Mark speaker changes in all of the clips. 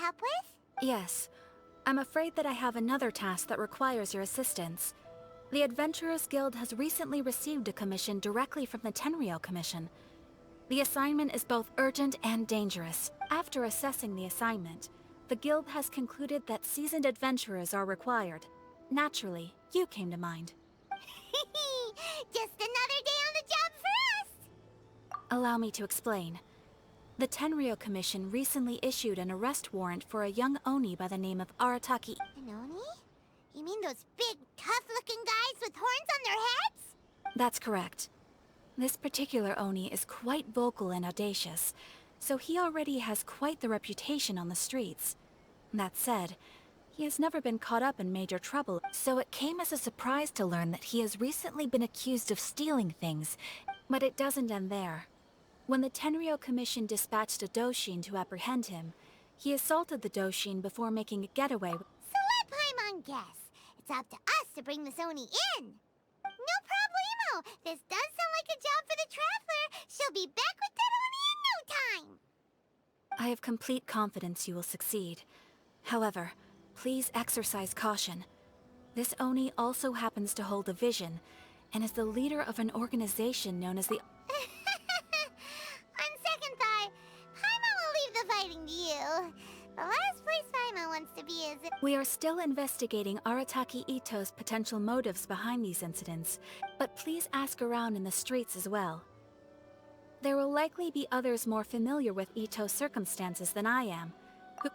Speaker 1: help with?
Speaker 2: Yes. I'm afraid that I have another task that requires your assistance. The Adventurers Guild has recently received a commission directly from the Tenryou Commission. The assignment is both urgent and dangerous. After assessing the assignment, the Guild has concluded that seasoned adventurers are required. Naturally, you came to mind.
Speaker 1: Just another day on the job for us!
Speaker 2: Allow me to explain. The Tenryou Commission recently issued an arrest warrant for a young Oni by the name of Arataki.
Speaker 1: An Oni? You mean those big, tough-looking guys with horns on their heads?
Speaker 2: That's correct. This particular Oni is quite vocal and audacious, so he already has quite the reputation on the streets. That said, he has never been caught up in major trouble, so it came as a surprise to learn that he has recently been accused of stealing things. But it doesn't end there. When the Tenryou Commission dispatched a Doshin to apprehend him, he assaulted the Doshin before making a getaway.
Speaker 1: So let Paimon guess. It's up to us to bring this Oni in. No problemo. This does sound like a job for the Traveler. She'll be back with that Oni in no time.
Speaker 2: I have complete confidence you will succeed. However, please exercise caution. This Oni also happens to hold a vision, and is the leader of an organization known as the...
Speaker 1: On second thought, Paimon will leave the fighting to you. The last place Paimon wants to be is...
Speaker 2: We are still investigating Arataki Ito's potential motives behind these incidents, but please ask around in the streets as well. There will likely be others more familiar with Ito's circumstances than I am.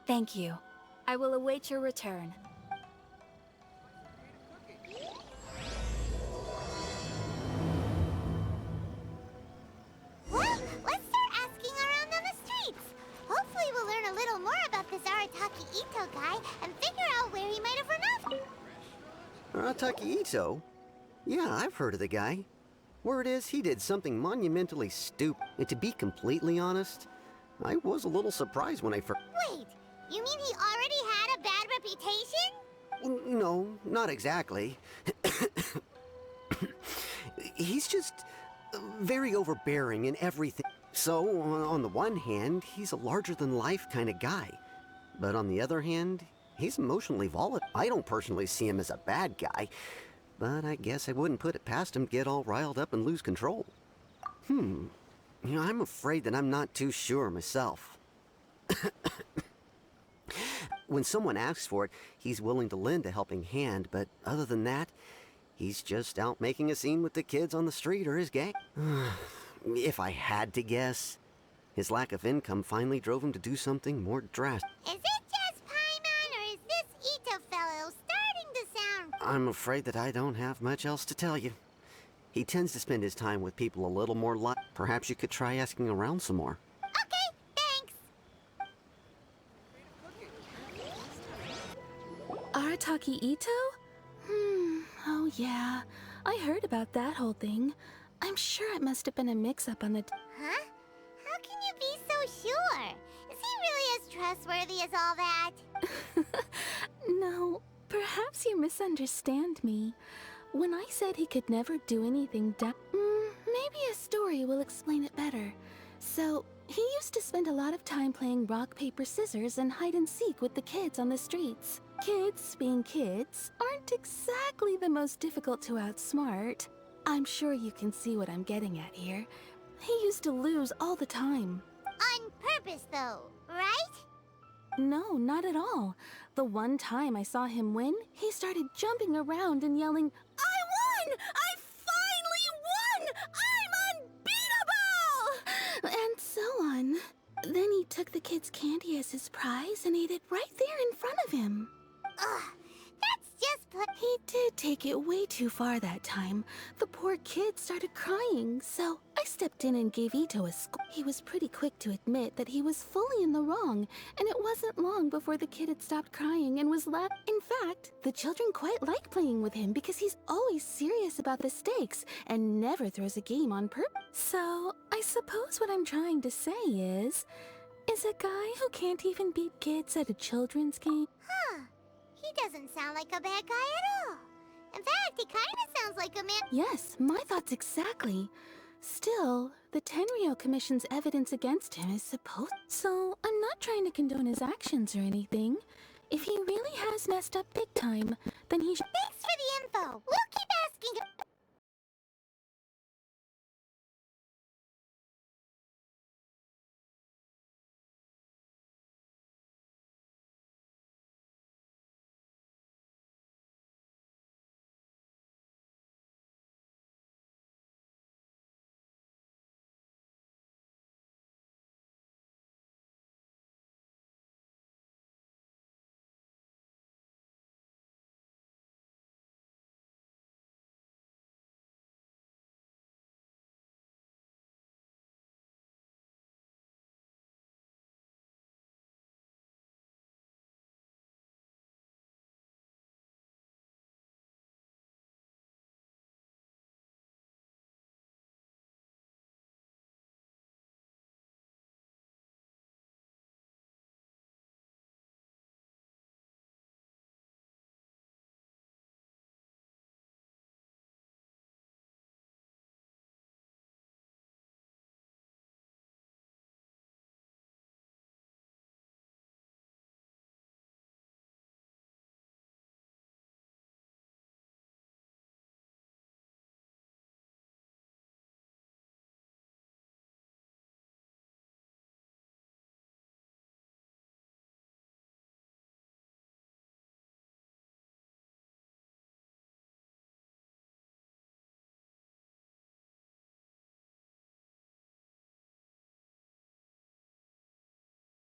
Speaker 2: Thank you. I will await your return.
Speaker 1: Well, let's start asking around on the streets. Hopefully we'll learn a little more about this Arataki Ito guy and figure out where he might have run off.
Speaker 3: Arataki Ito? Yeah, I've heard of the guy. Word is, he did something monumentally stupid. And to be completely honest, I was a little surprised when I first...
Speaker 1: Wait, you mean he already had a bad reputation?
Speaker 3: No, not exactly. He's just very overbearing in everything. So, on the one hand, he's a larger-than-life kind of guy. But on the other hand, he's emotionally volatile. I don't personally see him as a bad guy, but I guess I wouldn't put it past him to get all riled up and lose control. You know, I'm afraid that I'm not too sure myself. When someone asks for it, he's willing to lend a helping hand, but other than that, he's just out making a scene with the kids on the street or his gang. If I had to guess, his lack of income finally drove him to do something more drastic.
Speaker 1: Is it just Paimon, or is this Ito fellow starting to sound...
Speaker 3: I'm afraid that I don't have much else to tell you. He tends to spend his time with people a little more like... Perhaps you could try asking around some more.
Speaker 1: Okay, thanks.
Speaker 2: Arataki Ito? Oh yeah. I heard about that whole thing. I'm sure it must have been a mix-up on the...
Speaker 1: Huh? How can you be so sure? Is he really as trustworthy as all that?
Speaker 2: No, perhaps you misunderstand me. When I said he could never do anything maybe a story will explain it better. So, he used to spend a lot of time playing rock, paper, scissors and hide and seek with the kids on the streets. Kids, being kids, aren't exactly the most difficult to outsmart. I'm sure you can see what I'm getting at here. He used to lose all the time.
Speaker 1: On purpose, though, right?
Speaker 2: No, not at all. The one time I saw him win, he started jumping around and yelling, "I won! I finally won! I'm unbeatable!" And so on. Then he took the kid's candy as his prize and ate it right there in front of him.
Speaker 1: Ugh, that's just...
Speaker 2: He did take it way too far that time. The poor kid started crying, so I stepped in and gave Ito a scold. He was pretty quick to admit that he was fully in the wrong, and it wasn't long before the kid had stopped crying and was laughing. In fact, the children quite like playing with him because he's always serious about the stakes and never throws a game on purpose. So, I suppose what I'm trying to say is a guy who can't even beat kids at a children's game.
Speaker 1: Huh. He doesn't sound like a bad guy at all. In fact, he kind of sounds like a man...
Speaker 2: Yes, my thoughts exactly. Still, the Tenryo Commission's evidence against him is supposed. So, I'm not trying to condone his actions or anything. If he really has messed up big time, then he should.
Speaker 1: Thanks for the info. We'll keep asking.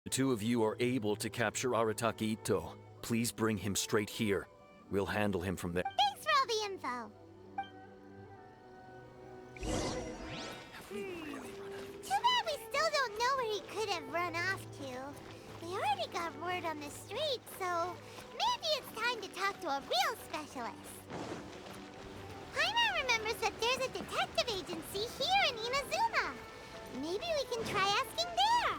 Speaker 4: The two of you are able to capture Arataki Ito. Please bring him straight here. We'll handle him from there.
Speaker 1: Thanks for all the info. Too bad we still don't know where he could have run off to. We already got word on the street, so maybe it's time to talk to a real specialist. Paimon remembers that there's a detective agency here in Inazuma. Maybe we can try asking there.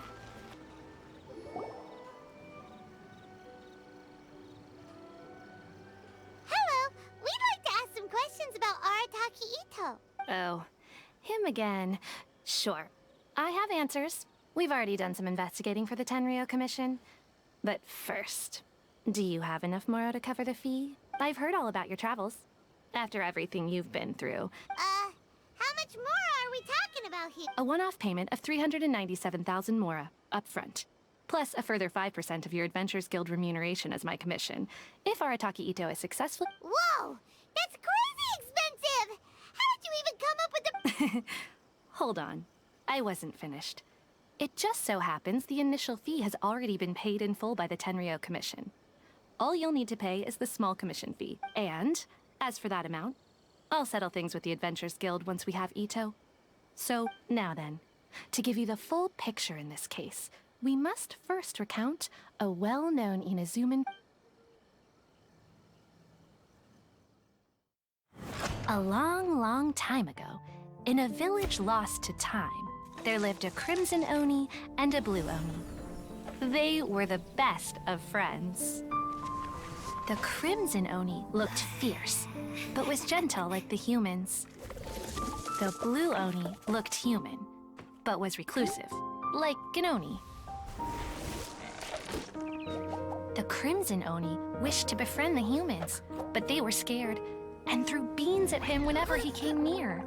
Speaker 1: Hello, we'd like to ask some questions about Arataki Ito.
Speaker 5: Oh, him again. Sure. I have answers. We've already done some investigating for the Tenryo Commission. But first, do you have enough Moro to cover the fee? I've heard all about your travels. After everything you've been through.
Speaker 1: How much more are we talking about here?
Speaker 5: A one-off payment of 397,000 Mora, up front. Plus a further 5% of your Adventures Guild remuneration as my commission. If Arataki Ito is successful...
Speaker 1: Whoa! That's crazy expensive! How did you even come up with the...
Speaker 5: Hold on. I wasn't finished. It just so happens the initial fee has already been paid in full by the Tenryo Commission. All you'll need to pay is the small commission fee. And, as for that amount, I'll settle things with the Adventures Guild once we have Ito. So, now then, to give you the full picture in this case, we must first recount a well-known Inazuman... A long, long time ago, in a village lost to time, there lived a Crimson Oni and a Blue Oni. They were the best of friends. The Crimson Oni looked fierce, but was gentle like the humans. The Blue Oni looked human, but was reclusive, like an Oni. The Crimson Oni wished to befriend the humans, but they were scared and threw beans at him whenever he came near.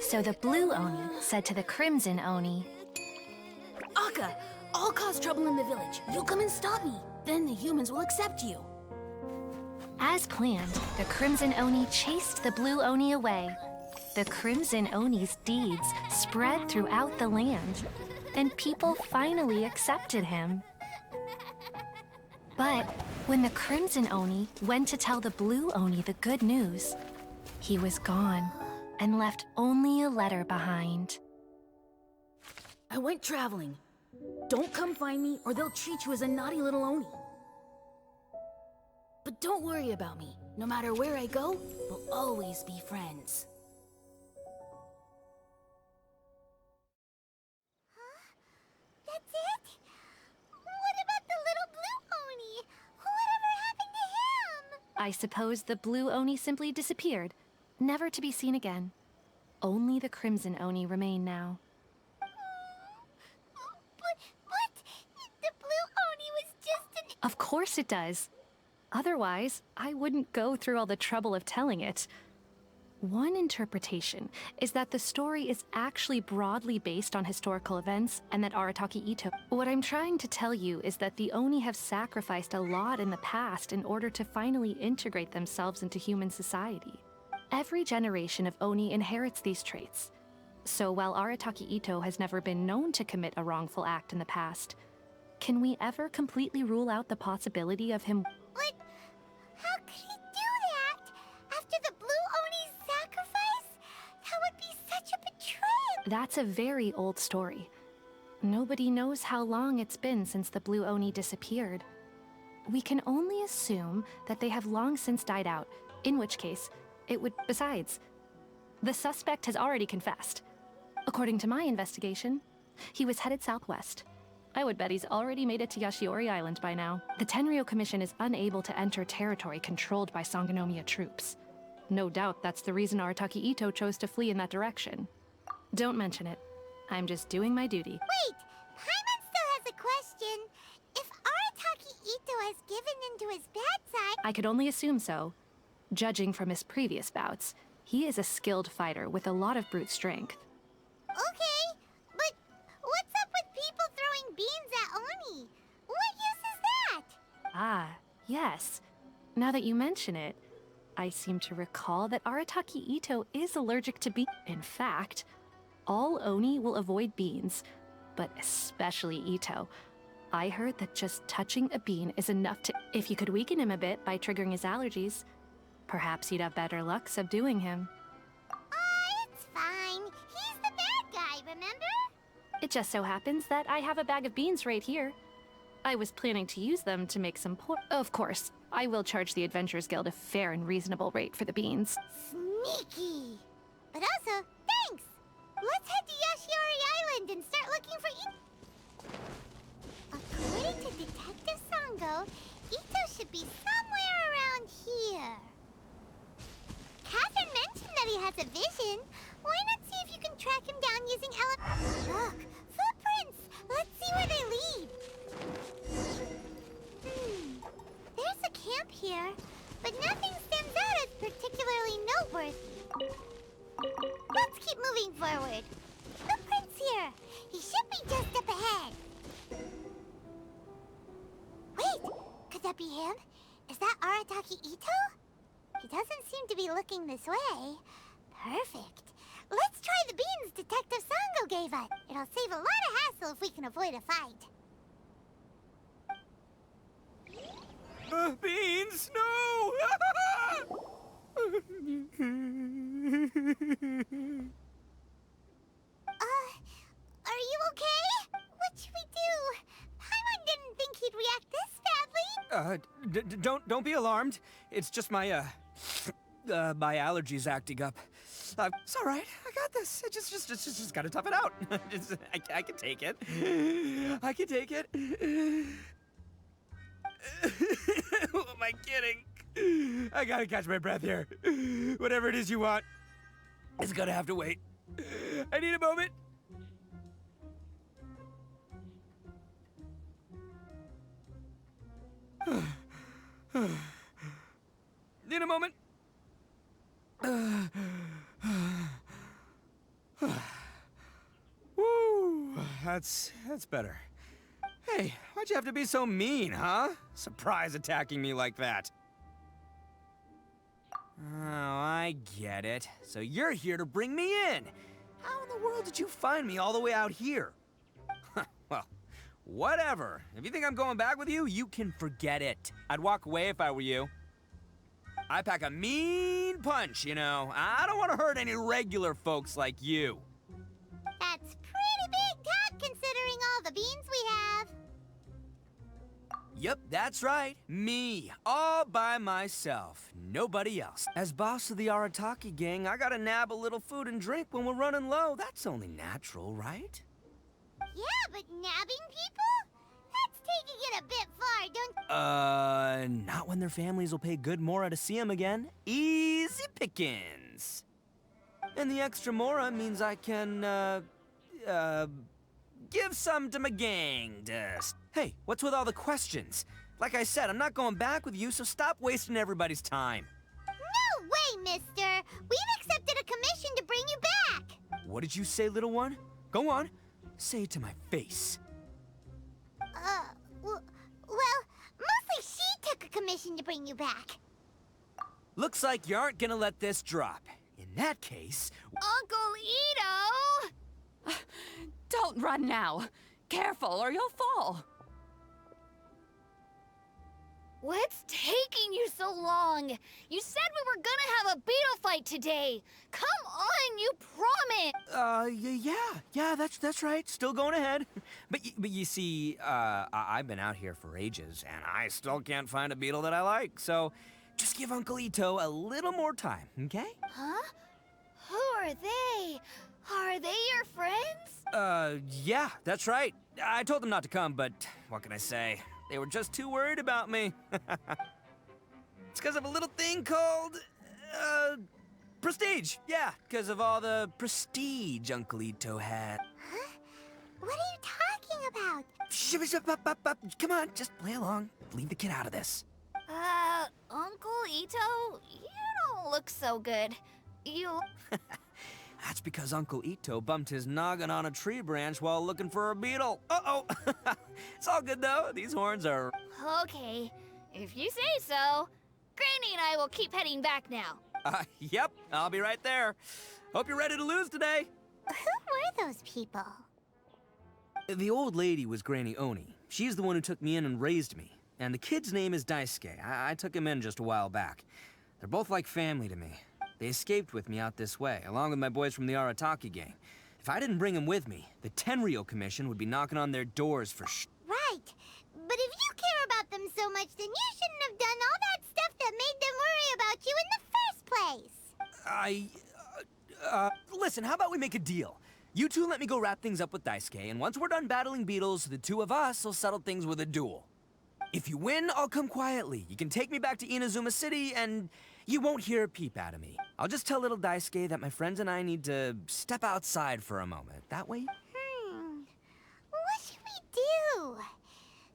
Speaker 5: So the Blue Oni said to the Crimson Oni,
Speaker 2: Akka, I'll cause trouble in the village. You'll come and stop me. Then the humans will accept you.
Speaker 5: as planned, the Crimson Oni chased the Blue Oni away. The Crimson Oni's deeds spread throughout the land, and people finally accepted him. But when the Crimson Oni went to tell the Blue Oni the good news, he was gone and left only a letter behind.
Speaker 6: I went traveling. Don't come find me or they'll treat you as a naughty little Oni. But don't worry about me. No matter where I go, we'll always be friends.
Speaker 1: That's it? What about the little Blue Oni? Whatever happened to him?
Speaker 5: I suppose the blue Oni simply disappeared, never to be seen again. Only the crimson Oni remain now.
Speaker 1: But the blue Oni was just an...
Speaker 5: Of course it does. Otherwise, I wouldn't go through all the trouble of telling it. One interpretation is that the story is actually broadly based on historical events and that Arataki Itto... What I'm trying to tell you is that the Oni have sacrificed a lot in the past in order to finally integrate themselves into human society. Every generation of Oni inherits these traits. So while Arataki Itto has never been known to commit a wrongful act in the past, can we ever completely rule out the possibility of him...
Speaker 1: But how could he do that? After the blue Oni's sacrifice? That would be such a betrayal.
Speaker 5: That's a very old story. Nobody knows how long it's been since the blue Oni disappeared. We can only assume that they have long since died out, in which case, it would... Besides, the suspect has already confessed. According to my investigation, he was headed southwest. I would bet he's already made it to Yashiori Island by now. The Tenryou Commission is unable to enter territory controlled by Sangonomiya troops. No doubt that's the reason Arataki Itto chose to flee in that direction. Don't mention it. I'm just doing my duty.
Speaker 1: Wait, Paimon still has a question. If Arataki Itto has given into his bad side...
Speaker 5: I could only assume so. Judging from his previous bouts, he is a skilled fighter with a lot of brute strength.
Speaker 1: Okay, but what's up with people throwing beans at Oni? What use is that?
Speaker 5: Ah, yes. Now that you mention it, I seem to recall that Arataki Itto is allergic to beans. In fact, all Oni will avoid beans, but especially Itto. I heard that just touching a bean is enough to... If you could weaken him a bit by triggering his allergies, perhaps you'd have better luck subduing him.
Speaker 1: It's fine. He's the bad guy, remember?
Speaker 5: It just so happens that I have a bag of beans right here. I was planning to use them to make some Of course, I will charge the Adventurers Guild a fair and reasonable rate for the beans.
Speaker 1: Sneaky. But also, thanks. Let's head to Yashiori Island and start looking for According to Detective Sango, Itto should be somewhere around here. Catherine mentioned that he has a vision. Why not see if you can track him down using Look, footprints! Let's see where they lead. There's a camp here, but nothing stands out as particularly noteworthy. Let's keep moving forward. Footprints here. He should be just up ahead. Wait, could that be him? Is that Arataki Itto? He doesn't seem to be looking this way. Perfect. Let's try the beans Detective Sango gave us. It'll save a lot of hassle if we can avoid a fight.
Speaker 7: Beans, no!
Speaker 1: Are you okay? What should we do? Paimon didn't think he'd react this badly.
Speaker 7: Don't be alarmed. It's just my, my allergies acting up. It's all right. I got this. Just gotta tough it out. I can take it. I can take it. Who am I kidding? I gotta catch my breath here. Whatever it is you want, it's gonna have to wait. I need a moment. Need a moment. Woo, that's better. Hey, why'd you have to be so mean, huh? Surprise attacking me like that. Oh, I get it. So you're here to bring me in. How in the world did you find me all the way out here? Well, whatever. If you think I'm going back with you, you can forget it. I'd walk away if I were you. I pack a mean punch, you know. I don't want to hurt any regular folks like you.
Speaker 1: That's pretty big talk considering all the beans we have.
Speaker 7: Yep, that's right. Me. All by myself. Nobody else. As boss of the Arataki gang, I gotta nab a little food and drink when we're running low. That's only natural, right?
Speaker 1: Yeah, but nabbing people? That's taking it a bit far, don't...
Speaker 7: Not when their families will pay good Mora to see them again. Easy pickings. And the extra Mora means I can, give some to my gang dust. Hey, what's with all the questions? Like I said, I'm not going back with you, so stop wasting everybody's time.
Speaker 1: No way, mister! We've accepted a commission to bring you back!
Speaker 7: What did you say, little one? Go on. Say it to my face.
Speaker 1: Well, mostly she took a commission to bring you back.
Speaker 7: Looks like you aren't gonna let this drop. In that case...
Speaker 1: Uncle Ito!
Speaker 8: Don't run now. Careful or you'll fall.
Speaker 1: What's taking you so long? You said we were gonna have a beetle fight today. Come on, you promised.
Speaker 7: Yeah, that's right. Still going ahead. But you see, I've been out here for ages, and I still can't find a beetle that I like. So, just give Uncle Ito a little more time, okay?
Speaker 1: Huh? Who are they? Are they your friends?
Speaker 7: Yeah, that's right. I told them not to come, but what can I say? They were just too worried about me. It's because of a little thing called, prestige. Yeah, because of all the prestige Uncle Ito had.
Speaker 1: Huh? What are you talking about?
Speaker 7: Come on, just play along. Leave the kid out of this.
Speaker 1: Uncle Ito, you don't look so good. You...
Speaker 7: That's because Uncle Ito bumped his noggin on a tree branch while looking for a beetle. Uh-oh. It's all good, though. These horns are...
Speaker 1: Okay, if you say so. Granny and I will keep heading back now.
Speaker 7: Yep, I'll be right there. Hope you're ready to lose today.
Speaker 1: Who were those people?
Speaker 7: The old lady was Granny Oni. She's the one who took me in and raised me. And the kid's name is Daisuke. I took him in just a while back. They're both like family to me. They escaped with me out this way, along with my boys from the Arataki gang. If I didn't bring them with me, the Tenryou Commission would be knocking on their doors for
Speaker 1: Right. But if you care about them so much, then you shouldn't have done all that stuff that made them worry about you in the first place.
Speaker 7: Listen, how about we make a deal? You two let me go wrap things up with Daisuke, and once we're done battling beetles, the two of us will settle things with a duel. If you win, I'll come quietly. You can take me back to Inazuma City, and you won't hear a peep out of me. I'll just tell little Daisuke that my friends and I need to step outside for a moment. That way?
Speaker 1: What should we do?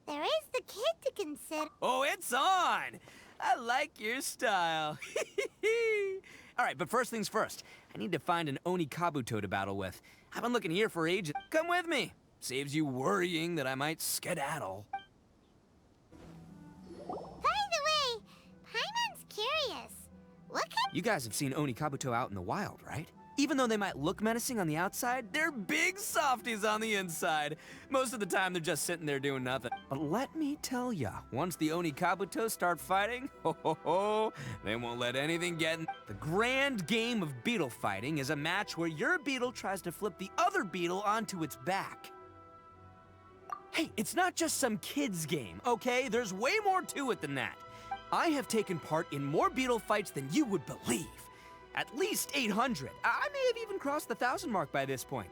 Speaker 1: There is the kid to consider.
Speaker 7: Oh, it's on! I like your style. All right, but first things first. I need to find an Oni Kabuto to battle with. I've been looking here for ages. Come with me. Saves you worrying that I might skedaddle.
Speaker 1: By the way, Paimon's curious. What kind...
Speaker 7: You guys have seen Oni Kabuto out in the wild, right? Even though they might look menacing on the outside, they're big softies on the inside. Most of the time, they're just sitting there doing nothing. But let me tell ya, once the Oni Kabuto start fighting, they won't let anything get in. The grand game of beetle fighting is a match where your beetle tries to flip the other beetle onto its back. Hey, it's not just some kid's game, okay? There's way more to it than that. I have taken part in more beetle fights than you would believe. At least 800. I may have even crossed the 1,000 mark by this point.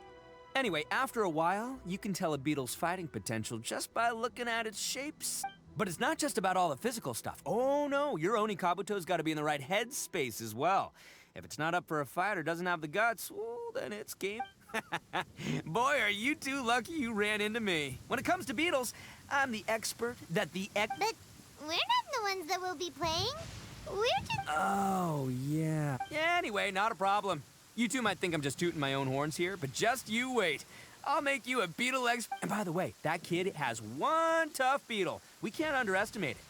Speaker 7: Anyway, after a while, you can tell a beetle's fighting potential just by looking at its shapes. But it's not just about all the physical stuff. Oh no, your Oni Kabuto's got to be in the right headspace as well. If it's not up for a fight or doesn't have the guts, well, then it's game. Boy, are you two lucky you ran into me. When it comes to beetles, I'm the expert that the
Speaker 1: But we're not the ones that will be playing. We're just...
Speaker 7: Oh, yeah. Anyway, not a problem. You two might think I'm just tooting my own horns here, but just you wait. I'll make you a beetle expert. And by the way, that kid has one tough beetle. We can't underestimate it.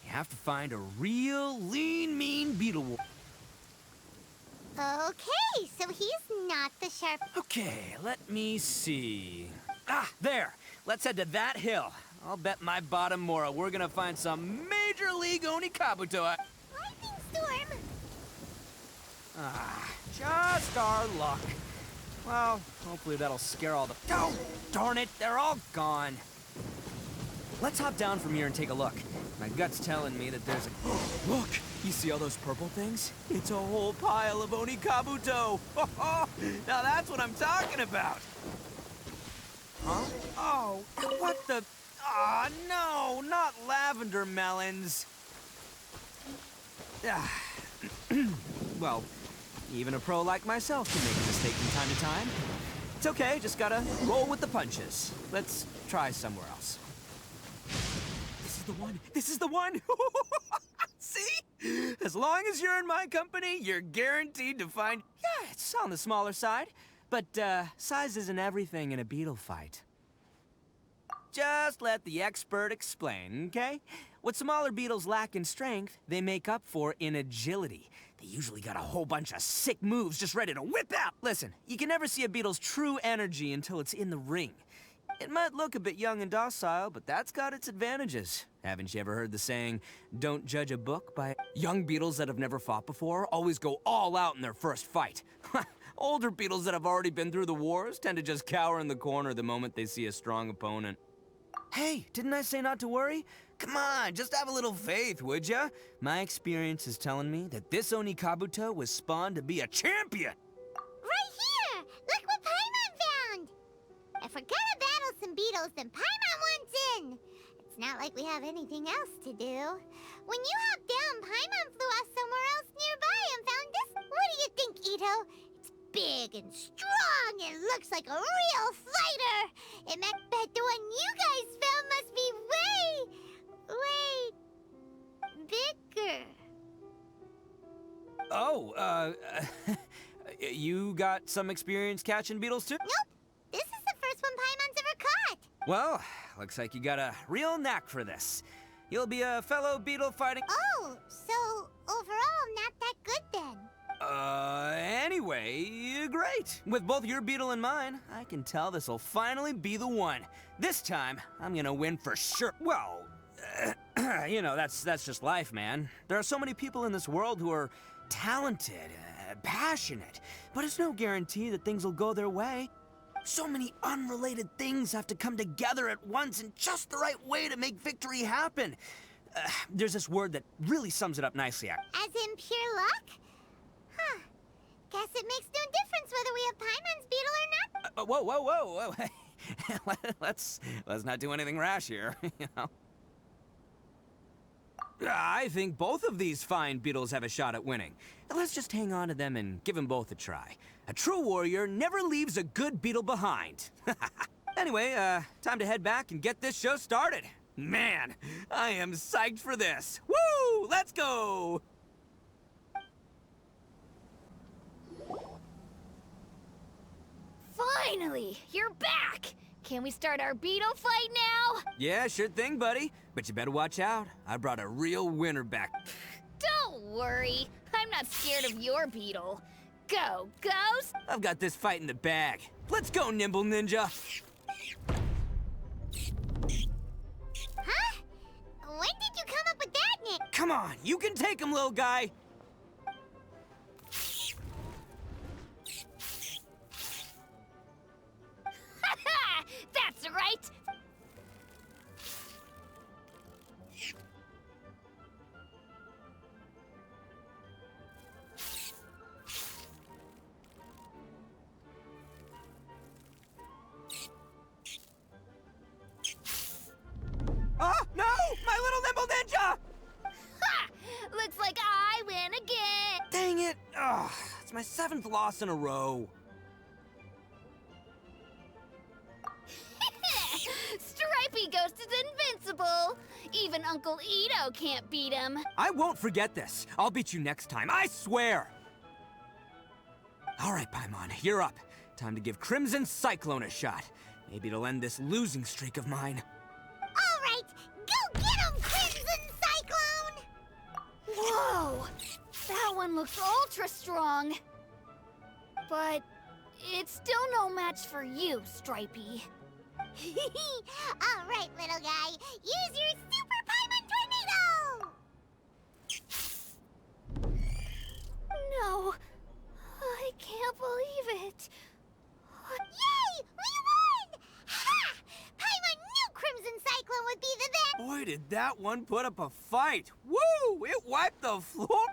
Speaker 7: You have to find a real lean, mean beetle.
Speaker 1: Okay, so he's not the sharp...
Speaker 7: Okay, let me see. Ah, there. Let's head to that hill. I'll bet my bottom Mora we're gonna find some major league Oni Kabuto.
Speaker 1: Lightning storm!
Speaker 7: Just our luck. Well, hopefully that'll scare all the... Oh, darn it, they're all gone. Let's hop down from here and take a look. My gut's telling me that there's a... Look, you see all those purple things? It's a whole pile of Oni Kabuto. Now that's what I'm talking about. Huh? Oh, what the... Aw, no, not lavender melons. Ah, well, even a pro like myself can make a mistake from time to time. It's okay, just gotta roll with the punches. Let's try somewhere else. This is the one! This is the one! See? As long as you're in my company, you're guaranteed to find... Yeah, it's on the smaller side. But, size isn't everything in a beetle fight. Just let the expert explain, okay? What smaller beetles lack in strength, they make up for in agility. They usually got a whole bunch of sick moves just ready to whip out. Listen, you can never see a beetle's true energy until it's in the ring. It might look a bit young and docile, but that's got its advantages. Haven't you ever heard the saying, don't judge a book by... Young beetles that have never fought before always go all out in their first fight. Older beetles that have already been through the wars tend to just cower in the corner the moment they see a strong opponent. Hey, didn't I say not to worry? Come on, just have a little faith, would ya? My experience is telling me that this Oni Kabuto was spawned to be a champion!
Speaker 1: Right here! Look what Paimon found! If we're gonna battle some beetles, then Paimon wants in! It's not like we have anything else to do. When you hopped down, Paimon flew off somewhere else nearby and found this. What do you think, Ito? It's big and strong and looks like a real fighter! It meant bet the one you guys found must be way bigger.
Speaker 7: Oh, you got some experience catching beetles too?
Speaker 1: Nope. This is the first one Paimon's ever caught.
Speaker 7: Well, looks like you got a real knack for this. You'll be a fellow beetle fighting...
Speaker 1: Oh, so overall not that good then.
Speaker 7: Anyway, great. With both your beetle and mine, I can tell this'll finally be the one. This time, I'm gonna win for sure. Well, you know, that's just life, man. There are so many people in this world who are talented, passionate, but it's no guarantee that things will go their way. So many unrelated things have to come together at once in just the right way to make victory happen. There's this word that really sums it up nicely.
Speaker 1: As in pure luck? Huh. Guess it makes no difference whether we have Paimon's beetle or not.
Speaker 7: Whoa. Let's not do anything rash here, you know. I think both of these fine beetles have a shot at winning. Let's just hang on to them and give them both a try. A true warrior never leaves a good beetle behind. Anyway, time to head back and get this show started. Man, I am psyched for this. Woo! Let's go!
Speaker 9: Finally! You're back! Can we start our beetle fight now?
Speaker 7: Yeah, sure thing, buddy. But you better watch out. I brought a real winner back.
Speaker 9: Don't worry. I'm not scared of your beetle. Go, Ghost!
Speaker 7: I've got this fight in the bag. Let's go, Nimble Ninja!
Speaker 1: Huh? When did you come up with that, Nick?
Speaker 7: Come on, you can take him, little guy!
Speaker 9: That's right!
Speaker 7: Ah, no! My little Nimble Ninja!
Speaker 9: Ha! Looks like I win again!
Speaker 7: Dang it! Ugh, it's my 7th loss in a row.
Speaker 9: Stripey Ghost is invincible! Even Uncle Ito can't beat him.
Speaker 7: I won't forget this. I'll beat you next time, I swear! All right, Paimon, you're up. Time to give Crimson Cyclone a shot. Maybe it'll end this losing streak of mine.
Speaker 1: All right, go get him, Crimson Cyclone!
Speaker 9: Whoa! That one looks ultra strong. But it's still no match for you, Stripey.
Speaker 1: All right, little guy, use your Super Paimon Tornado!
Speaker 9: No, I can't believe it.
Speaker 1: Yay! We won! Ha! Paimon knew Crimson Cyclone would be the best!
Speaker 7: Boy, did that one put up a fight. Woo! It wiped the floor.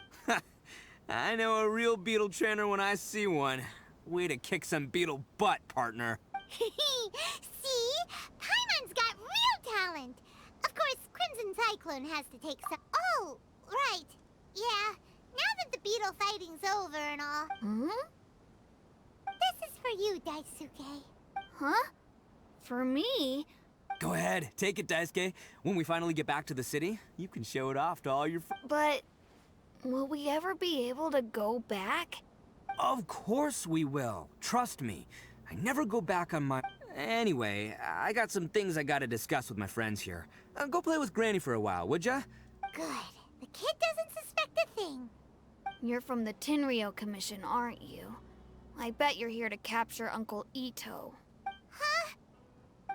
Speaker 7: I know a real beetle trainer when I see one. Way to kick some beetle butt, partner.
Speaker 1: See? Paimon's got real talent. Of course, Crimson Cyclone has to take some. Oh, right. Yeah. Now that the beetle fighting's over and all.
Speaker 9: Hmm?
Speaker 1: This is for you, Daisuke.
Speaker 9: Huh? For me?
Speaker 7: Go ahead, take it, Daisuke. When we finally get back to the city, you can show it off to all your friends.
Speaker 9: But will we ever be able to go back?
Speaker 7: Of course we will. Trust me. I never go back on my... Anyway, I got some things I gotta discuss with my friends here. Go play with Granny for a while, would ya?
Speaker 1: Good. The kid doesn't suspect a thing.
Speaker 9: You're from the Tenryou Commission, aren't you? I bet you're here to capture Uncle Ito.
Speaker 1: Huh?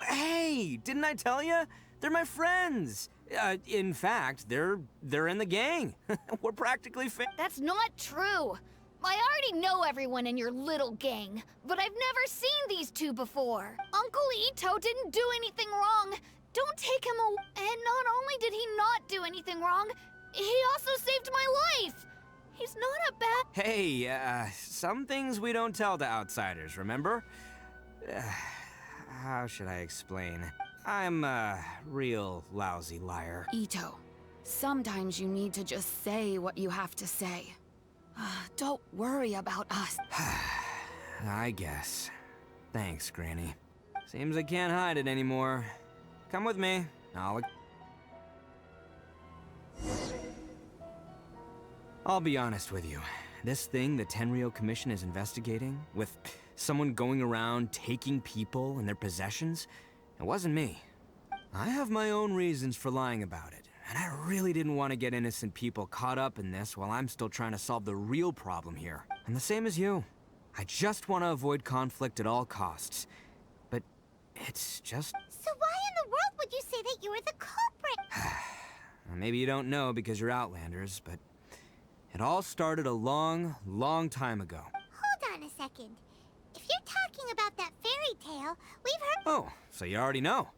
Speaker 7: Hey, didn't I tell ya? They're my friends. In fact, they're in the gang. We're practically
Speaker 9: That's not true. I already know everyone in your little gang, but I've never seen these two before. Uncle Ito didn't do anything wrong. Don't take him away. And not only did he not do anything wrong, he also saved my life. He's not a bad...
Speaker 7: Hey, some things we don't tell to outsiders, remember? How should I explain? I'm a real lousy liar.
Speaker 8: Ito, sometimes you need to just say what you have to say. Don't worry about us.
Speaker 7: I guess. Thanks, Granny. Seems I can't hide it anymore. Come with me. I'll be honest with you. This thing the Tenryou Commission is investigating, with someone going around taking people and their possessions, it wasn't me. I have my own reasons for lying about it, and I really didn't want to get innocent people caught up in this while I'm still trying to solve the real problem here. And the same as you. I just want to avoid conflict at all costs. But it's just...
Speaker 1: So why in the world would you say that you were the culprit?
Speaker 7: Maybe you don't know because you're Outlanders, but it all started a long, long time ago.
Speaker 1: Hold on a second. If you're talking about that fairy tale, we've heard...
Speaker 7: Oh, so you already know.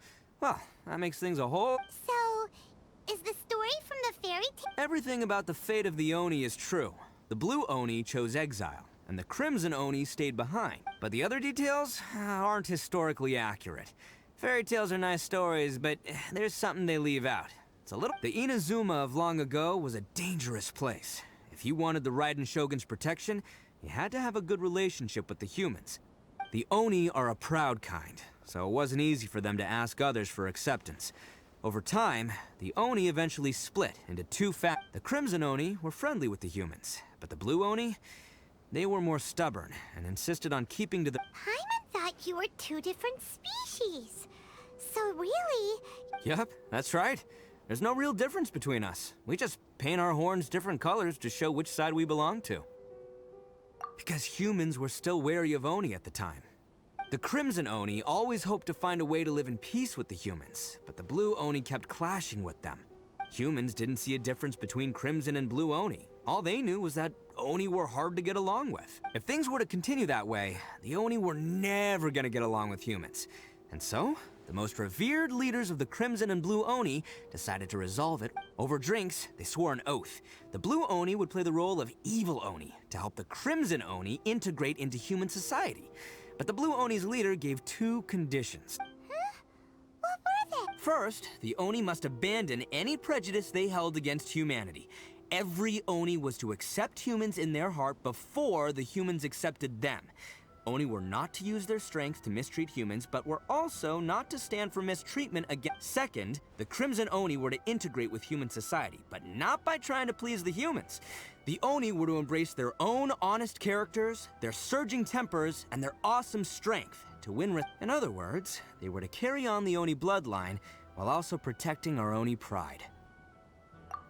Speaker 7: Well, that makes things a whole...
Speaker 1: So, is the story from the fairy tale...
Speaker 7: Everything about the fate of the Oni is true. The blue Oni chose exile, and the crimson Oni stayed behind. But the other details aren't historically accurate. Fairy tales are nice stories, but there's something they leave out. It's a little... The Inazuma of long ago was a dangerous place. If you wanted the Raiden Shogun's protection, you had to have a good relationship with the humans. The Oni are a proud kind, so it wasn't easy for them to ask others for acceptance. Over time, the Oni eventually split into two The Crimson Oni were friendly with the humans, but the Blue Oni, they were more stubborn and insisted on keeping to the...
Speaker 1: Paimon thought you were two different species. So really...
Speaker 7: Yep, that's right. There's no real difference between us. We just paint our horns different colors to show which side we belong to. Because humans were still wary of Oni at the time. The Crimson Oni always hoped to find a way to live in peace with the humans, but the Blue Oni kept clashing with them. Humans didn't see a difference between Crimson and Blue Oni. All they knew was that Oni were hard to get along with. If things were to continue that way, the Oni were never gonna get along with humans. And so, the most revered leaders of the Crimson and Blue Oni decided to resolve it. Over drinks, they swore an oath. The Blue Oni would play the role of evil Oni to help the Crimson Oni integrate into human society. But the Blue Oni's leader gave two conditions.
Speaker 1: Huh? What were they?
Speaker 7: First, the Oni must abandon any prejudice they held against humanity. Every Oni was to accept humans in their heart before the humans accepted them. Oni were not to use their strength to mistreat humans, but were also not to stand for mistreatment against... Second, the Crimson Oni were to integrate with human society, but not by trying to please the humans. The Oni were to embrace their own honest characters, their surging tempers, and their awesome strength to win... In other words, they were to carry on the Oni bloodline while also protecting our Oni pride.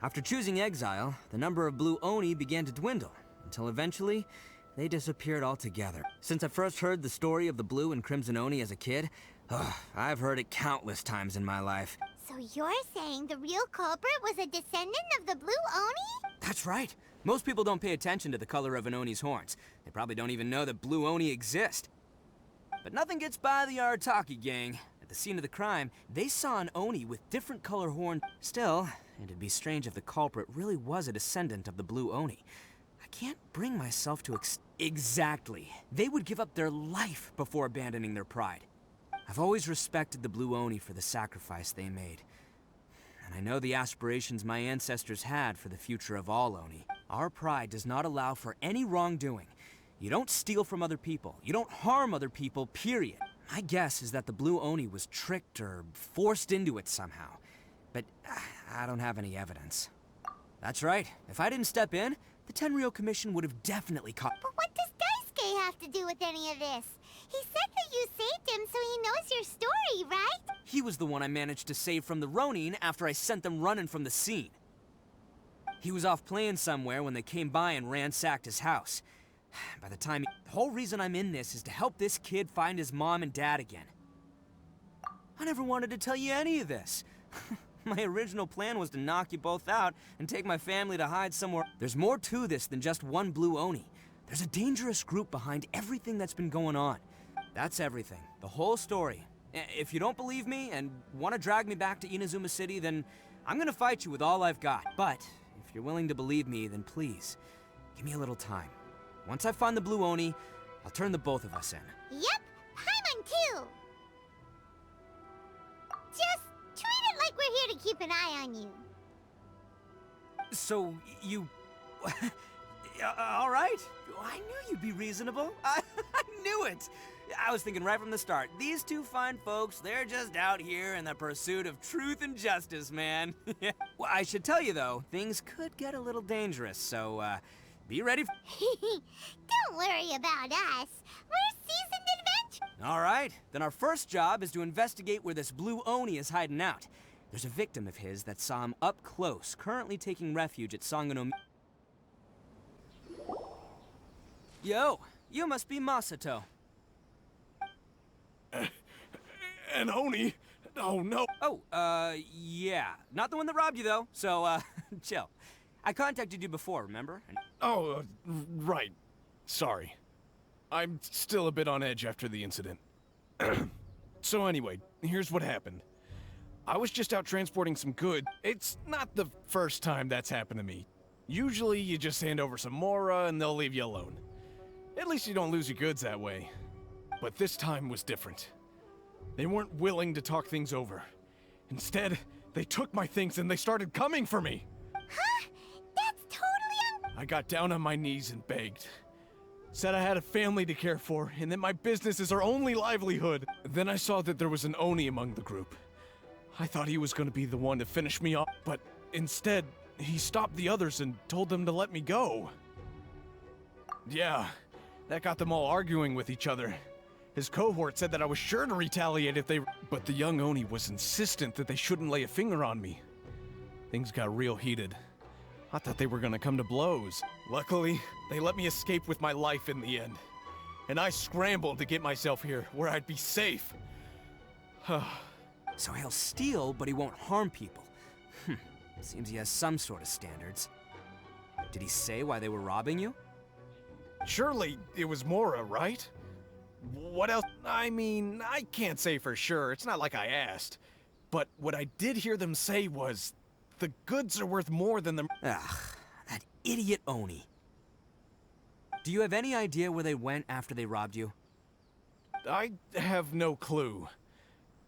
Speaker 7: After choosing exile, the number of Blue Oni began to dwindle, until eventually, they disappeared altogether. Since I first heard the story of the Blue and Crimson Oni as a kid, I've heard it countless times in my life.
Speaker 1: So you're saying the real culprit was a descendant of the Blue Oni?
Speaker 7: That's right. Most people don't pay attention to the color of an Oni's horns. They probably don't even know that Blue Oni exist. But nothing gets by the Arataki gang. At the scene of the crime, they saw an Oni with different color horns. Still, it'd be strange if the culprit really was a descendant of the Blue Oni. I can't bring myself to Exactly. They would give up their life before abandoning their pride. I've always respected the Blue Oni for the sacrifice they made. And I know the aspirations my ancestors had for the future of all Oni. Our pride does not allow for any wrongdoing. You don't steal from other people. You don't harm other people, period. My guess is that the Blue Oni was tricked or forced into it somehow. But I don't have any evidence. That's right. If I didn't step in, the Tenryo Commission would have definitely caught—
Speaker 1: But what does Daisuke have to do with any of this? He said that you saved him so he knows your story, right?
Speaker 7: He was the one I managed to save from the Ronin after I sent them running from the scene. He was off playing somewhere when they came by and ransacked his house. By the time— The whole reason I'm in this is to help this kid find his mom and dad again. I never wanted to tell you any of this. My original plan was to knock you both out and take my family to hide somewhere. There's more to this than just one Blue Oni. There's a dangerous group behind everything that's been going on. That's everything. The whole story. If you don't believe me and want to drag me back to Inazuma City, then I'm gonna fight you with all I've got. But if you're willing to believe me, then please, give me a little time. Once I find the Blue Oni, I'll turn the both of us in.
Speaker 1: Yep, Paimon too. Just treat it like we're here to keep an eye on you.
Speaker 7: So, you... all right. I knew you'd be reasonable. I knew it. I was thinking right from the start, these two fine folks, they're just out here in the pursuit of truth and justice, man. Well, I should tell you, though, things could get a little dangerous, so, be ready for—
Speaker 1: Don't worry about us. We're seasoned adventurers.
Speaker 7: All right, then our first job is to investigate where this Blue Oni is hiding out. There's a victim of his that saw him up close, currently taking refuge at Sangano. Yo, you must be Masato.
Speaker 10: An Oni? Oh, no.
Speaker 7: Oh, yeah. Not the one that robbed you, though, so, chill. I contacted you before, remember?
Speaker 10: Oh, right. Sorry. I'm still a bit on edge after the incident. So anyway, here's what happened. I was just out transporting some goods. It's not the first time that's happened to me. Usually you just hand over some Mora and they'll leave you alone. At least you don't lose your goods that way. But this time was different. They weren't willing to talk things over. Instead, they took my things and they started coming for me.
Speaker 1: Huh? That's totally
Speaker 10: I got down on my knees and begged. Said I had a family to care for, and that my business is our only livelihood. Then I saw that there was an Oni among the group. I thought he was going to be the one to finish me off, but instead, he stopped the others and told them to let me go. Yeah, that got them all arguing with each other. His cohort said that I was sure to retaliate if they— But the young Oni was insistent that they shouldn't lay a finger on me. Things got real heated. I thought they were gonna come to blows. Luckily, they let me escape with my life in the end. And I scrambled to get myself here, where I'd be safe.
Speaker 7: So he'll steal, but he won't harm people. Seems he has some sort of standards. Did he say why they were robbing you?
Speaker 10: Surely it was Mora, right? What else? I mean, I can't say for sure. It's not like I asked. But what I did hear them say was, the goods are worth more than the—
Speaker 7: Ugh, that idiot Oni. Do you have any idea where they went after they robbed you?
Speaker 10: I have no clue.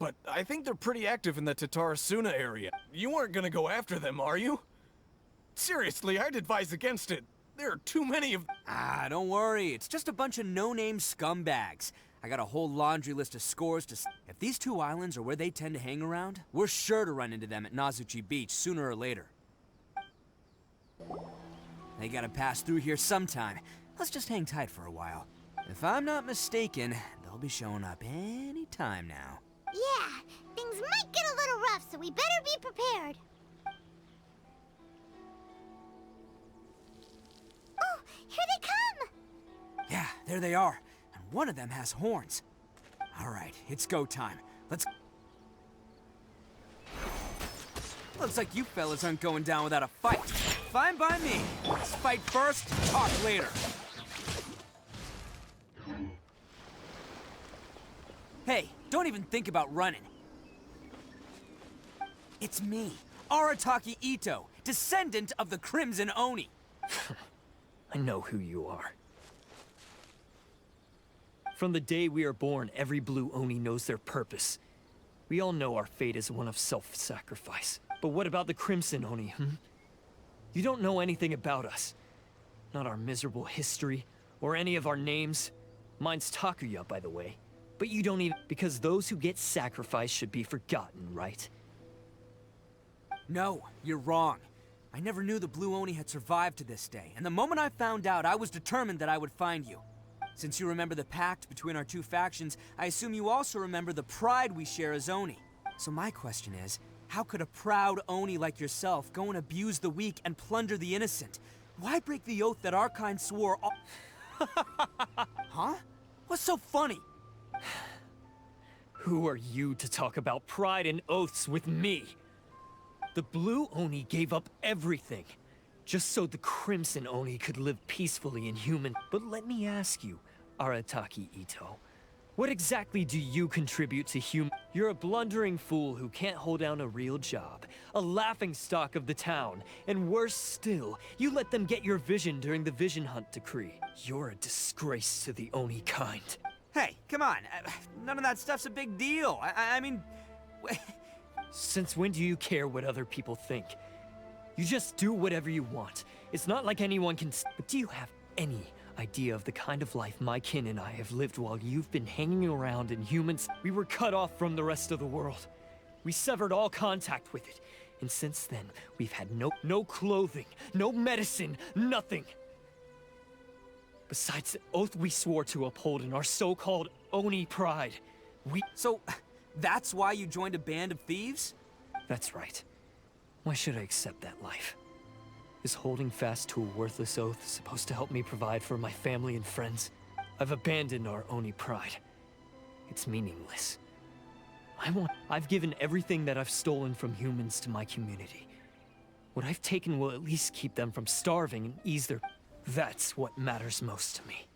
Speaker 10: But I think they're pretty active in the Tatarasuna area. You aren't gonna go after them, are you? Seriously, I'd advise against it. There are too many of—
Speaker 7: Don't worry. It's just a bunch of no-name scumbags. I got a whole laundry list of scores to— If these two islands are where they tend to hang around, we're sure to run into them at Nazuchi Beach sooner or later. They gotta pass through here sometime. Let's just hang tight for a while. If I'm not mistaken, they'll be showing up any time now.
Speaker 1: Yeah, things might get a little rough, so we better be prepared. Oh, here they come!
Speaker 7: Yeah, there they are. And one of them has horns. All right, it's go time. Let's... Looks like you fellas aren't going down without a fight. Fine by me. Let's fight first, talk later. Hey, don't even think about running. It's me, Arataki Ito, descendant of the Crimson Oni.
Speaker 4: I know who you are. From the day we are born, every blue Oni knows their purpose. We all know our fate is one of self-sacrifice. But what about the Crimson Oni, You don't know anything about us. Not our miserable history, or any of our names. Mine's Takuya, by the way. But you don't even... Because those who get sacrificed should be forgotten, right?
Speaker 7: No, you're wrong. I never knew the Blue Oni had survived to this day, and the moment I found out, I was determined that I would find you. Since you remember the pact between our two factions, I assume you also remember the pride we share as Oni. So my question is, how could a proud Oni like yourself go and abuse the weak and plunder the innocent? Why break the oath that our kind swore Huh? What's so funny?
Speaker 4: Who are you to talk about pride and oaths with me? The Blue Oni gave up everything, just so the Crimson Oni could live peacefully in human... But let me ask you, Arataki Ito, what exactly do you contribute to human... You're a blundering fool who can't hold down a real job, a laughingstock of the town, and worse still, you let them get your vision during the Vision Hunt decree. You're a disgrace to the Oni kind.
Speaker 7: Hey, come on. None of that stuff's a big deal. I mean...
Speaker 4: Since when do you care what other people think? You just do whatever you want. It's not like anyone can... But do you have any idea of the kind of life my kin and I have lived while you've been hanging around in humans? We were cut off from the rest of the world. We severed all contact with it. And since then, we've had no clothing, no medicine, nothing. Besides the oath we swore to uphold in our so-called Oni pride,
Speaker 7: So, that's why you joined a band of thieves?
Speaker 4: That's right. Why should I accept that life? Is holding fast to a worthless oath supposed to help me provide for my family and friends? I've abandoned our Oni pride. It's meaningless. I've given everything that I've stolen from humans to my community. What I've taken will at least keep them from starving and ease their... That's what matters most to me.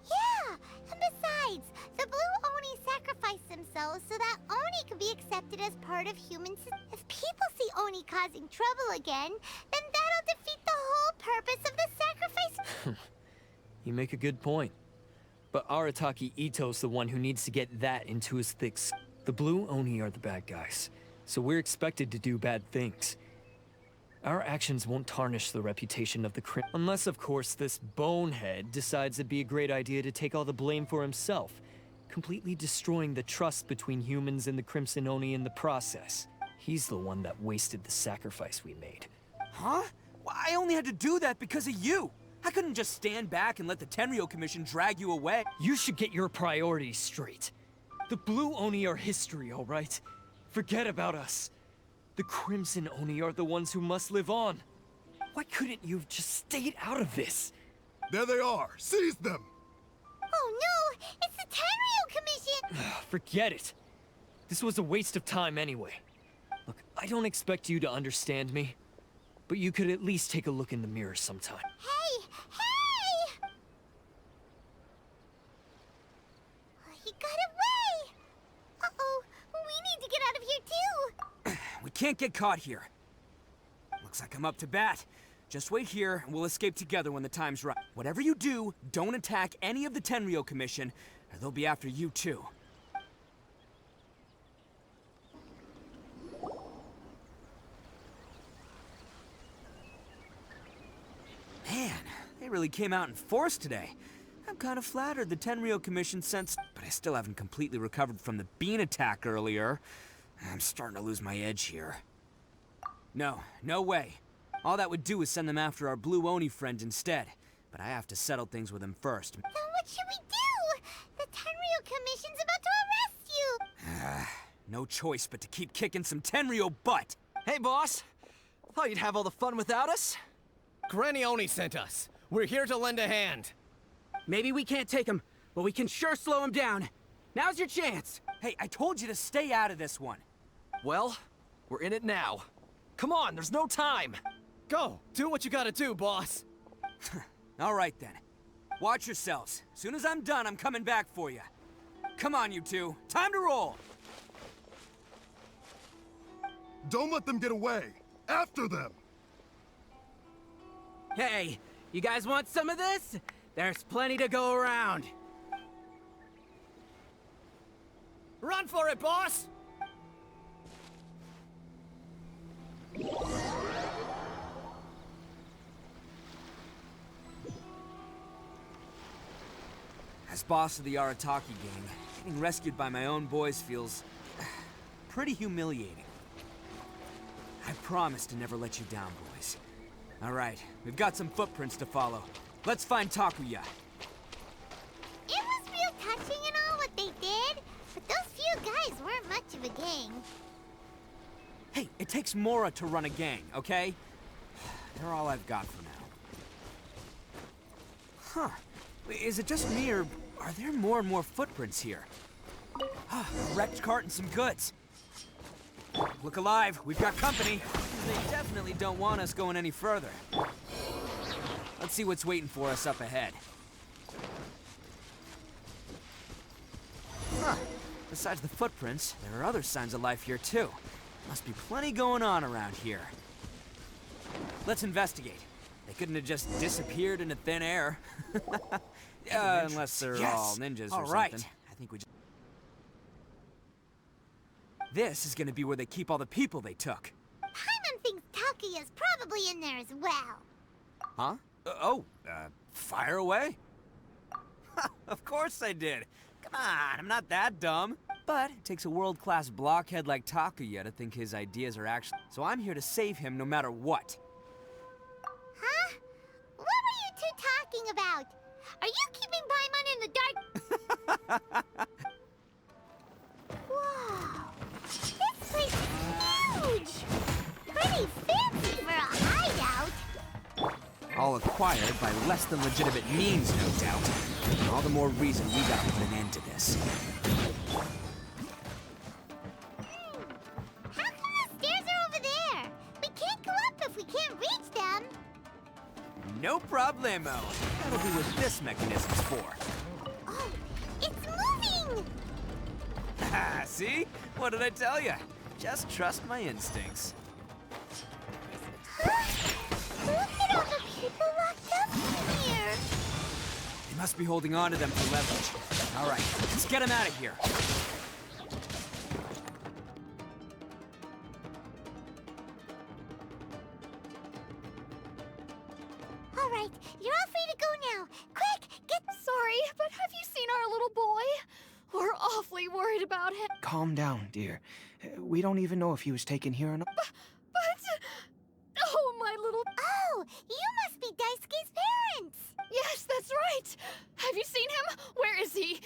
Speaker 1: Yeah, and besides, the Blue Oni sacrificed themselves so that Oni could be accepted as part of humans. If people see Oni causing trouble again, then that'll defeat the whole purpose of the sacrifice.
Speaker 4: You make a good point. But Arataki Ito's the one who needs to get that into his thick skull. The Blue Oni are the bad guys, so we're expected to do bad things. Our actions won't tarnish the reputation of the unless, of course, this bonehead decides it'd be a great idea to take all the blame for himself, completely destroying the trust between humans and the Crimson Oni in the process. He's the one that wasted the sacrifice we made.
Speaker 7: Huh? Well, I only had to do that because of you. I couldn't just stand back and let the Tenryo Commission drag you away.
Speaker 4: You should get your priorities straight. The Blue Oni are history, all right? Forget about us. The Crimson Oni are the ones who must live on. Why couldn't you have just stayed out of this?
Speaker 11: There they are! Seize them!
Speaker 1: Oh no! It's the Tenryo Commission!
Speaker 4: Forget it. This was a waste of time anyway. Look, I don't expect you to understand me, but you could at least take a look in the mirror sometime.
Speaker 1: Hey! Hey! He got away! Uh-oh, we need to get out of here too!
Speaker 7: We can't get caught here. Looks like I'm up to bat. Just wait here, and we'll escape together when the time's right. Whatever you do, don't attack any of the Tenryo Commission, or they'll be after you too. Man, they really came out in force today. I'm kind of flattered the Tenryo Commission sensed, but I still haven't completely recovered from the bean attack earlier. I'm starting to lose my edge here. No way. All that would do is send them after our Blue Oni friend instead. But I have to settle things with him first.
Speaker 1: Then what should we do? The Tenryo Commission's about to arrest you!
Speaker 7: No choice but to keep kicking some Tenryo butt!
Speaker 12: Hey, boss! Thought you'd have all the fun without us?
Speaker 10: Granny Oni sent us. We're here to lend a hand.
Speaker 12: Maybe we can't take him, but we can sure slow him down. Now's your chance!
Speaker 7: Hey, I told you to stay out of this one.
Speaker 12: Well, we're in it now. Come on, there's no time!
Speaker 10: Go! Do what you gotta do, boss!
Speaker 7: All right then. Watch yourselves. As soon as I'm done, I'm coming back for you. Come on, you two. Time to roll!
Speaker 11: Don't let them get away! After them!
Speaker 12: Hey, you guys want some of this? There's plenty to go around.
Speaker 4: Run for it, boss!
Speaker 7: As boss of the Arataki gang, getting rescued by my own boys feels pretty humiliating. I promise to never let you down, boys. All right, we've got some footprints to follow. Let's find Takuya.
Speaker 1: It was real touching and all what they did, but those few guys weren't much of a gang.
Speaker 7: Hey, it takes Mora to run a gang, okay? They're all I've got for now. Huh. Is it just me, or are there more and more footprints here? A wrecked cart and some goods. Look alive, we've got company. They definitely don't want us going any further. Let's see what's waiting for us up ahead. Huh. Besides the footprints, there are other signs of life here too. Must be plenty going on around here. Let's investigate. They couldn't have just disappeared into thin air. Unless they're all ninjas or something. Right. I think we just... This is gonna be where they keep all the people they took.
Speaker 1: Paimon thinks Takuya's probably in there as well.
Speaker 7: Huh? Fire away? Of course I did. Come on, I'm not that dumb. But it takes a world-class blockhead like Takuya to think his ideas are actually... So I'm here to save him no matter what.
Speaker 1: Huh? What were you two talking about? Are you keeping Paimon in the dark? Whoa! This place is huge! Pretty fancy for a hideout!
Speaker 7: All acquired by less than legitimate means, no doubt. All the more reason we gotta put an end to this.
Speaker 1: How come the stairs are over there? We can't go up if we can't reach them.
Speaker 7: No problemo. That'll be what this mechanism's for.
Speaker 1: Oh, it's moving!
Speaker 7: See? What did I tell you? Just trust my instincts.
Speaker 1: Huh? Look at all the people locked up in here.
Speaker 7: They must be holding on to them for leverage. All right, let's get them out of here.
Speaker 1: All right, you're all free to go now. Quick, get...
Speaker 9: Sorry, but have you seen our little boy? We're awfully worried about him.
Speaker 13: Calm down, dear. We don't even know if he was taken here or not.
Speaker 9: But... Oh, my little...
Speaker 1: Oh, you must be Daisuke's parents.
Speaker 9: Yes, that's right. Have you seen him? Where is he?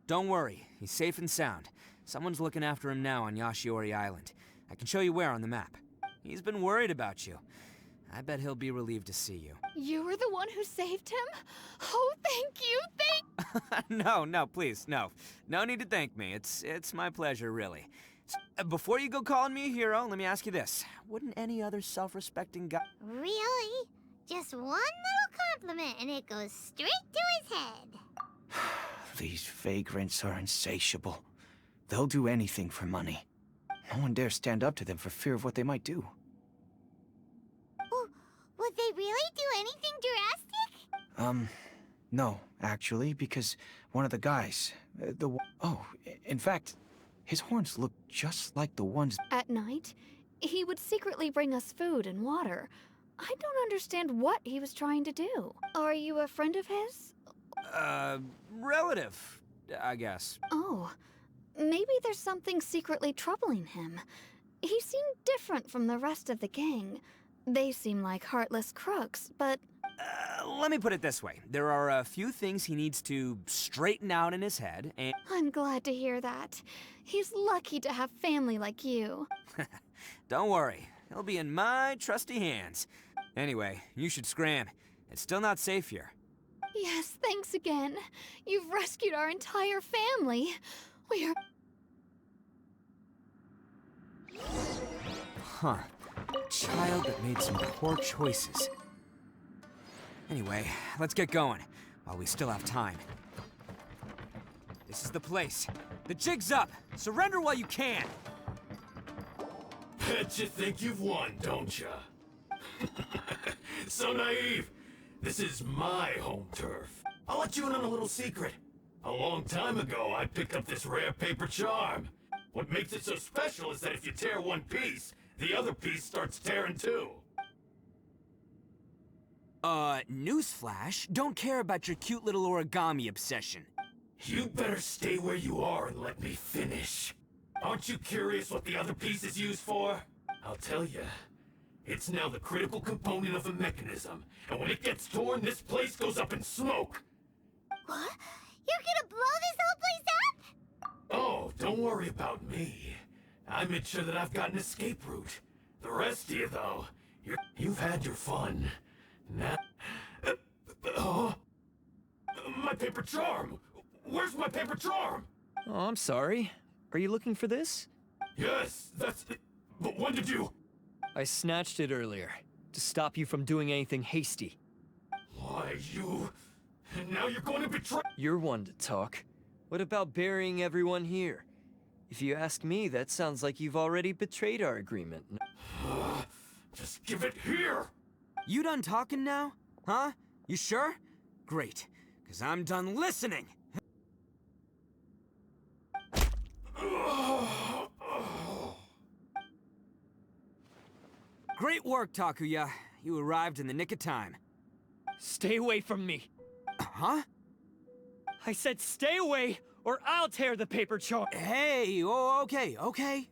Speaker 7: Don't worry, he's safe and sound. Someone's looking after him now on Yashiori Island. I can show you where on the map. He's been worried about you. I bet he'll be relieved to see you.
Speaker 9: You were the one who saved him? Oh, thank you,
Speaker 7: No, please, no. No need to thank me. It's my pleasure, really. Before you go calling me a hero, let me ask you this. Wouldn't any other self-respecting guy...
Speaker 1: Really? Just one little compliment and it goes straight to his head.
Speaker 13: These vagrants are insatiable. They'll do anything for money. No one dares stand up to them for fear of what they might do.
Speaker 1: Would they really do anything drastic?
Speaker 13: No, actually, because one of the guys, in fact, his horns look just like the ones...
Speaker 9: At night, he would secretly bring us food and water. I don't understand what he was trying to do. Are you a friend of his?
Speaker 7: Relative, I guess.
Speaker 9: Oh, maybe there's something secretly troubling him. He seemed different from the rest of the gang. They seem like heartless crooks, but...
Speaker 7: Let me put it this way. There are a few things he needs to straighten out in his head, and...
Speaker 9: I'm glad to hear that. He's lucky to have family like you.
Speaker 7: Don't worry. He'll be in my trusty hands. Anyway, you should scram. It's still not safe here.
Speaker 9: Yes, thanks again. You've rescued our entire family. We are...
Speaker 7: Huh. Child that made some poor choices. Anyway, let's get going, while we still have time. This is the place. The jig's up! Surrender while you can!
Speaker 11: Bet you think you've won, don't ya?
Speaker 14: So naive. This is my home turf. I'll let you in on a little secret. A long time ago, I picked up this rare paper charm. What makes it so special is that if you tear one piece, the other piece starts tearing too.
Speaker 7: Newsflash, don't care about your cute little origami obsession.
Speaker 14: You better stay where you are and let me finish. Aren't you curious what the other piece is used for? I'll tell you. It's now the critical component of a mechanism, and when it gets torn, this place goes up in smoke.
Speaker 1: What? You're gonna blow this whole place up?
Speaker 14: Oh, don't worry about me. I made sure that I've got an escape route. The rest of you, though, you've had your fun. Now... my paper charm! Where's my paper charm?
Speaker 4: Oh, I'm sorry. Are you looking for this?
Speaker 14: Yes, that's... But when did you...
Speaker 4: I snatched it earlier, to stop you from doing anything hasty.
Speaker 14: Why, you... And now you're going to betray...
Speaker 4: You're one to talk. What about burying everyone here? If you ask me, that sounds like you've already betrayed our agreement.
Speaker 14: Just give it here!
Speaker 7: You done talking now? Huh? You sure? Great, because I'm done listening! Great work, Takuya. You arrived in the nick of time.
Speaker 4: Stay away from me.
Speaker 7: Huh?
Speaker 4: I said stay away, or I'll tear the paper charm.
Speaker 7: Hey, oh, okay.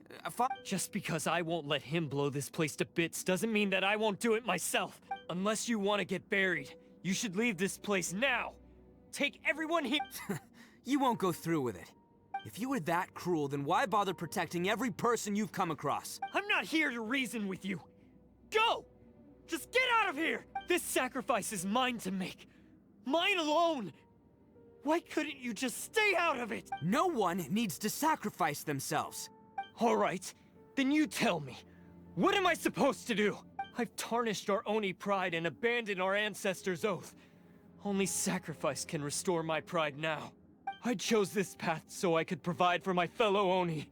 Speaker 4: Just because I won't let him blow this place to bits doesn't mean that I won't do it myself. Unless you want to get buried, you should leave this place now. Take everyone here.
Speaker 7: You won't go through with it. If you were that cruel, then why bother protecting every person you've come across?
Speaker 4: I'm not here to reason with you. Go! Just get out of here! This sacrifice is mine to make. Mine alone! Why couldn't you just stay out of it?
Speaker 7: No one needs to sacrifice themselves.
Speaker 4: All right, then you tell me. What am I supposed to do? I've tarnished our Oni pride and abandoned our ancestors' oath. Only sacrifice can restore my pride now. I chose this path so I could provide for my fellow Oni.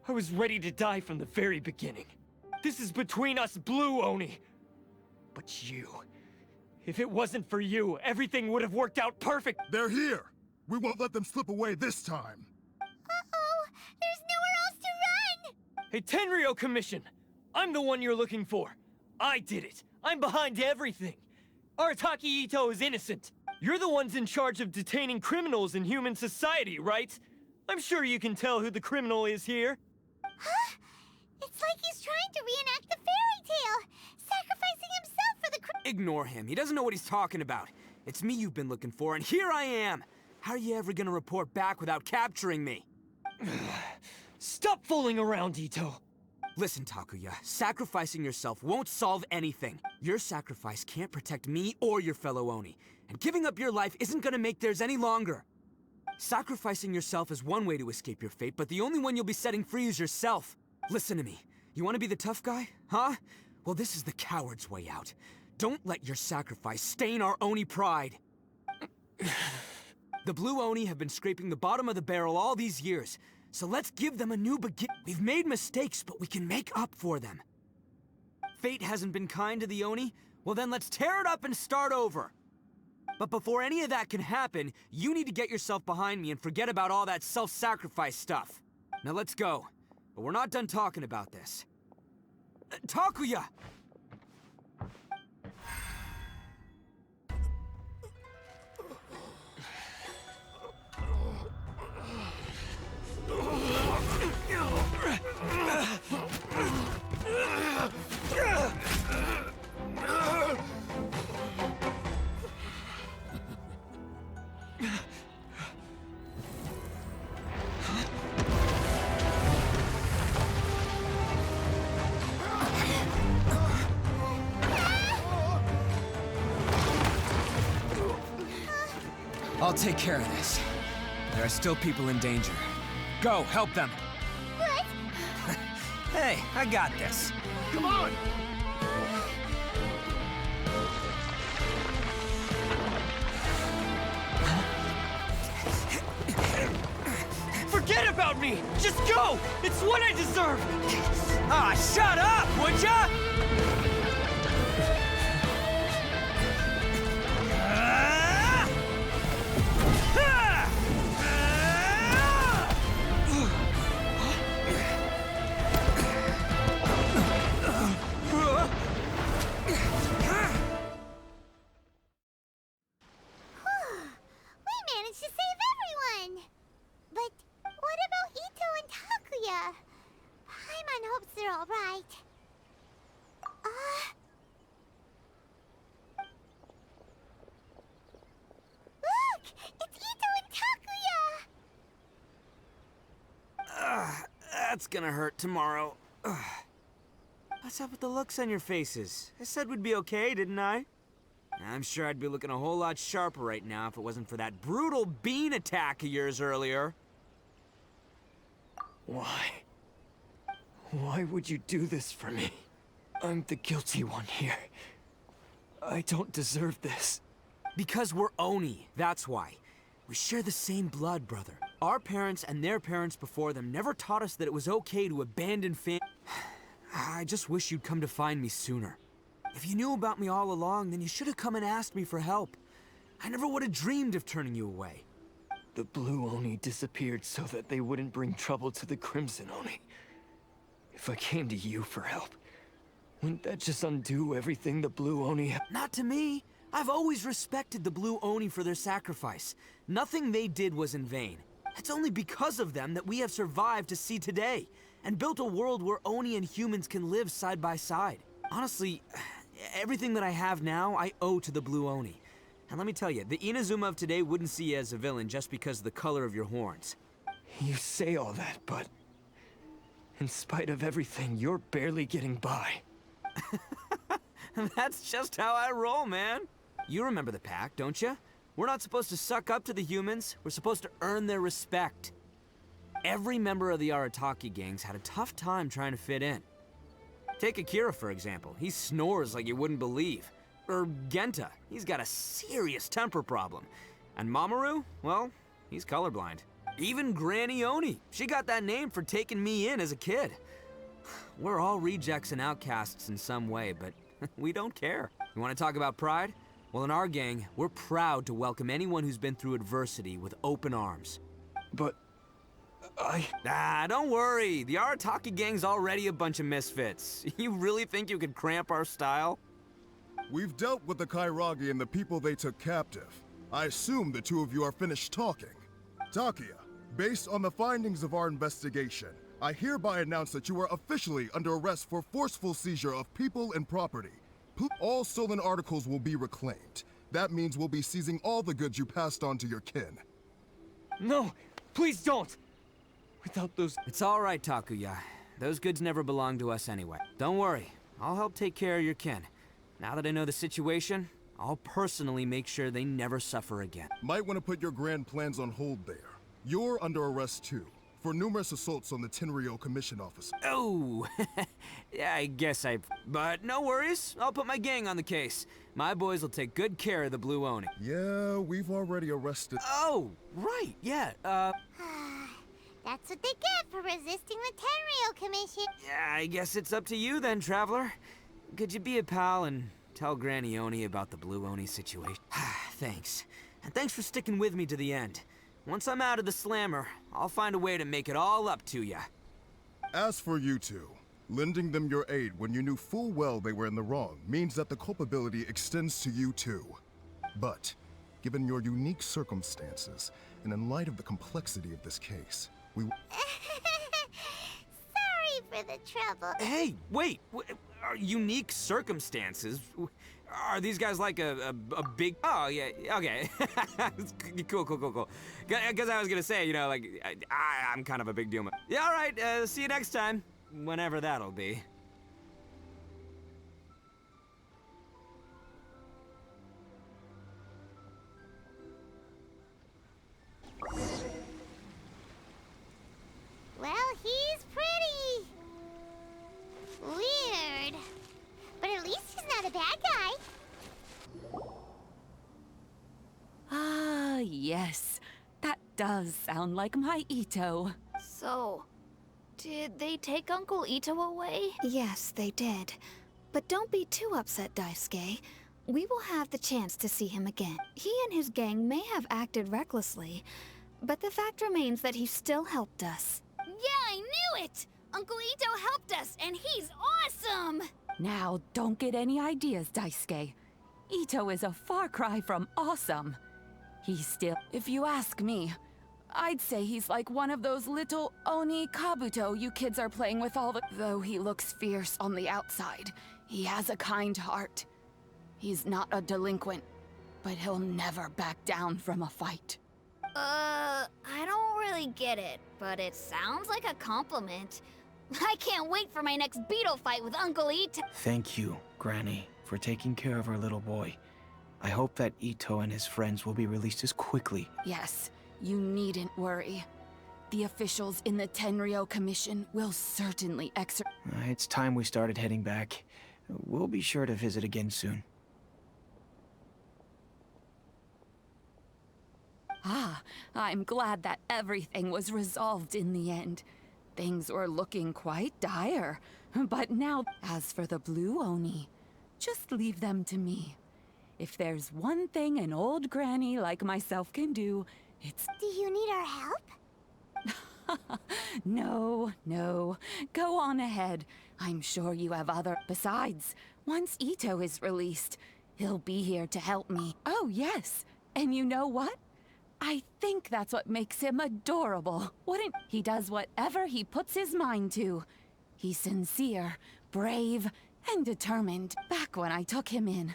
Speaker 4: I was ready to die from the very beginning. This is between us Blue Oni. But you... If it wasn't for you, everything would have worked out perfect.
Speaker 11: They're here! We won't let them slip away this time.
Speaker 1: Uh-oh! There's nowhere else to run!
Speaker 4: Hey, Tenryo Commission! I'm the one you're looking for. I did it. I'm behind everything. Arataki Ito is innocent. You're the ones in charge of detaining criminals in human society, right? I'm sure you can tell who the criminal is here.
Speaker 1: Huh? It's like he's trying to reenact the fairy tale, sacrificing himself for the
Speaker 7: Ignore him. He doesn't know what he's talking about. It's me you've been looking for, and here I am. How are you ever gonna report back without capturing me?
Speaker 4: Stop fooling around, Ito.
Speaker 7: Listen, Takuya, sacrificing yourself won't solve anything. Your sacrifice can't protect me or your fellow Oni, and giving up your life isn't gonna make theirs any longer. Sacrificing yourself is one way to escape your fate, but the only one you'll be setting free is yourself. Listen to me. You want to be the tough guy? Huh? Well, this is the coward's way out. Don't let your sacrifice stain our Oni pride. The Blue Oni have been scraping the bottom of the barrel all these years, so let's give them a new begin. We've made mistakes, but we can make up for them. Fate hasn't been kind to the Oni? Well then let's tear it up and start over. But before any of that can happen, you need to get yourself behind me and forget about all that self-sacrifice stuff. Now let's go. But we're not done talking about this. Takuya! I'll take care of this. There are still people in danger. Go, help them!
Speaker 1: What?
Speaker 7: Hey, I got this.
Speaker 11: Come on!
Speaker 4: Forget about me! Just go! It's what I deserve!
Speaker 7: Ah, shut up, would ya?
Speaker 1: they're all right. Look! It's Ito and Takuya!
Speaker 7: That's gonna hurt tomorrow. What's up with the looks on your faces? I said we'd be okay, didn't I? I'm sure I'd be looking a whole lot sharper right now if it wasn't for that brutal bean attack of yours earlier.
Speaker 4: Why? Why would you do this for me? I'm the guilty one here. I don't deserve this.
Speaker 7: Because we're Oni, that's why. We share the same blood, brother. Our parents and their parents before them never taught us that it was okay to abandon I just wish you'd come to find me sooner. If you knew about me all along, then you should have come and asked me for help. I never would have dreamed of turning you away.
Speaker 4: The Blue Oni disappeared so that they wouldn't bring trouble to the Crimson Oni. If I came to you for help, wouldn't that just undo everything the Blue Oni have?
Speaker 7: Not to me. I've always respected the Blue Oni for their sacrifice. Nothing they did was in vain. It's only because of them that we have survived to see today, and built a world where Oni and humans can live side by side. Honestly, everything that I have now, I owe to the Blue Oni. And let me tell you, the Inazuma of today wouldn't see you as a villain just because of the color of your horns.
Speaker 4: You say all that, but in spite of everything, you're barely getting by.
Speaker 7: That's just how I roll, man. You remember the pact, don't you? We're not supposed to suck up to the humans. We're supposed to earn their respect. Every member of the Arataki gangs had a tough time trying to fit in. Take Akira, for example. He snores like you wouldn't believe. Or Genta. He's got a serious temper problem. And Mamoru? Well, he's colorblind. Even Granny Oni. She got that name for taking me in as a kid. We're all rejects and outcasts in some way, but we don't care. You want to talk about pride? Well, in our gang, we're proud to welcome anyone who's been through adversity with open arms.
Speaker 4: But
Speaker 7: don't worry. The Arataki gang's already a bunch of misfits. You really think you could cramp our style?
Speaker 11: We've dealt with the Kairagi and the people they took captive. I assume the two of you are finished talking. Takuya, based on the findings of our investigation, I hereby announce that you are officially under arrest for forceful seizure of people and property. All stolen articles will be reclaimed. That means we'll be seizing all the goods you passed on to your kin.
Speaker 4: No, please don't! Without those...
Speaker 7: It's all right, Takuya. Those goods never belonged to us anyway. Don't worry. I'll help take care of your kin. Now that I know the situation, I'll personally make sure they never suffer again.
Speaker 11: Might want to put your grand plans on hold there. You're under arrest too, for numerous assaults on the Tenryou Commission officer.
Speaker 7: Oh, yeah, I guess But no worries, I'll put my gang on the case. My boys will take good care of the Blue Oni.
Speaker 11: Yeah, we've already arrested...
Speaker 7: Oh, right, yeah,
Speaker 1: That's what they get for resisting the Tenryou Commission.
Speaker 7: Yeah, I guess it's up to you then, Traveler. Could you be a pal and tell Granny Oni about the Blue Oni situation? Thanks. And thanks for sticking with me to the end. Once I'm out of the slammer, I'll find a way to make it all up to ya.
Speaker 11: As for you two, lending them your aid when you knew full well they were in the wrong means that the culpability extends to you too. But, given your unique circumstances, and in light of the complexity of this case, we...
Speaker 1: Sorry for the trouble.
Speaker 7: Hey, wait! Unique circumstances? Are these guys like a big... Oh, yeah, okay. Cool. Because I was gonna say, you know, like, I'm kind of a big deal. Yeah, all right, see you next time. Whenever that'll be.
Speaker 1: Well, he's pretty. Weird. But at least he's not a bad guy.
Speaker 15: Ah, yes. That does sound like my Ito.
Speaker 9: So, did they take Uncle Ito away? Yes, they did. But don't be too upset, Daisuke. We will have the chance to see him again. He and his gang may have acted recklessly, but the fact remains that he still helped us.
Speaker 16: Yeah, I knew it! Uncle Ito helped us, and he's awesome!
Speaker 15: Now, don't get any ideas, Daisuke. Ito is a far cry from awesome. He's still... If you ask me,
Speaker 8: I'd say he's like one of those little Oni Kabuto you kids are playing with all the— Though he looks fierce on the outside, he has a kind heart. He's not a delinquent, but he'll never back down from a fight.
Speaker 9: I don't really get it, but it sounds like a compliment. I can't wait for my next beetle fight with Uncle Ito.
Speaker 13: Thank you, Granny, for taking care of our little boy. I hope that Ito and his friends will be released as quickly.
Speaker 8: Yes, you needn't worry. The officials in the Tenryo Commission will certainly
Speaker 13: It's time we started heading back. We'll be sure to visit again soon.
Speaker 8: Ah, I'm glad that everything was resolved in the end. Things were looking quite dire. But now, as for the Blue Oni, just leave them to me. If there's one thing an old granny like myself can do, it's—
Speaker 1: Do you need our help?
Speaker 8: No, no. Go on ahead. I'm sure you have other— Besides, once Ito is released, he'll be here to help me. Oh, yes. And you know what? I think that's what makes him adorable. He does whatever he puts his mind to. He's sincere, brave, and determined. Back when I took him in,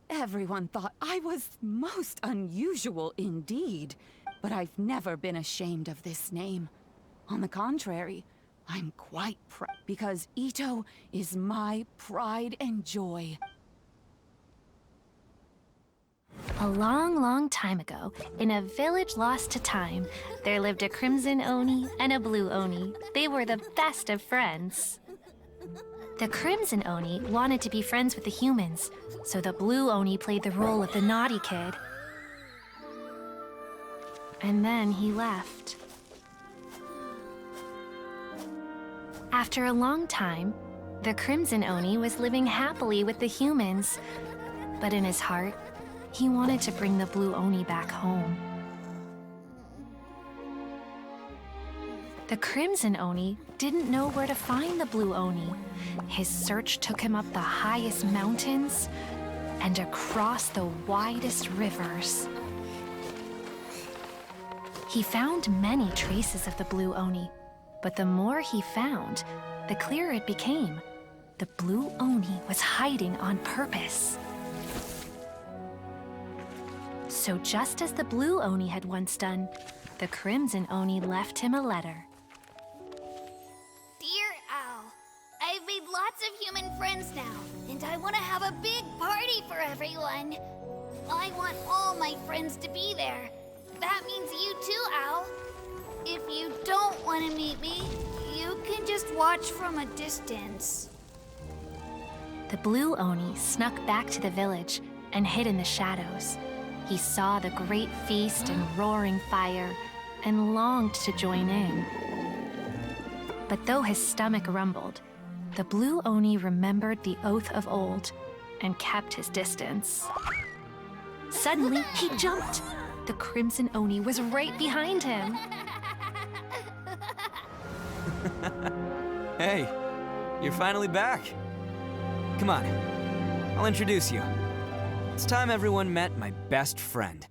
Speaker 8: everyone thought I was most unusual indeed. But I've never been ashamed of this name. On the contrary, I'm quite proud because Ito is my pride and joy.
Speaker 5: A long, long time ago, in a village lost to time, there lived a Crimson Oni and a Blue Oni. They were the best of friends. The Crimson Oni wanted to be friends with the humans, so the Blue Oni played the role of the naughty kid. And then he left. After a long time, the Crimson Oni was living happily with the humans, but in his heart, he wanted to bring the Blue Oni back home. The Crimson Oni didn't know where to find the Blue Oni. His search took him up the highest mountains and across the widest rivers. He found many traces of the Blue Oni, but the more he found, the clearer it became. The Blue Oni was hiding on purpose. So just as the Blue Oni had once done, the Crimson Oni left him a letter.
Speaker 9: Dear Al, I've made lots of human friends now, and I want to have a big party for everyone. I want all my friends to be there. That means you too, Al. If you don't want to meet me, you can just watch from a distance.
Speaker 5: The Blue Oni snuck back to the village and hid in the shadows. He saw the great feast and roaring fire and longed to join in. But though his stomach rumbled, the Blue Oni remembered the oath of old and kept his distance. Suddenly, he jumped. The Crimson Oni was right behind him.
Speaker 7: Hey, you're finally back. Come on, I'll introduce you. It's time everyone met my best friend.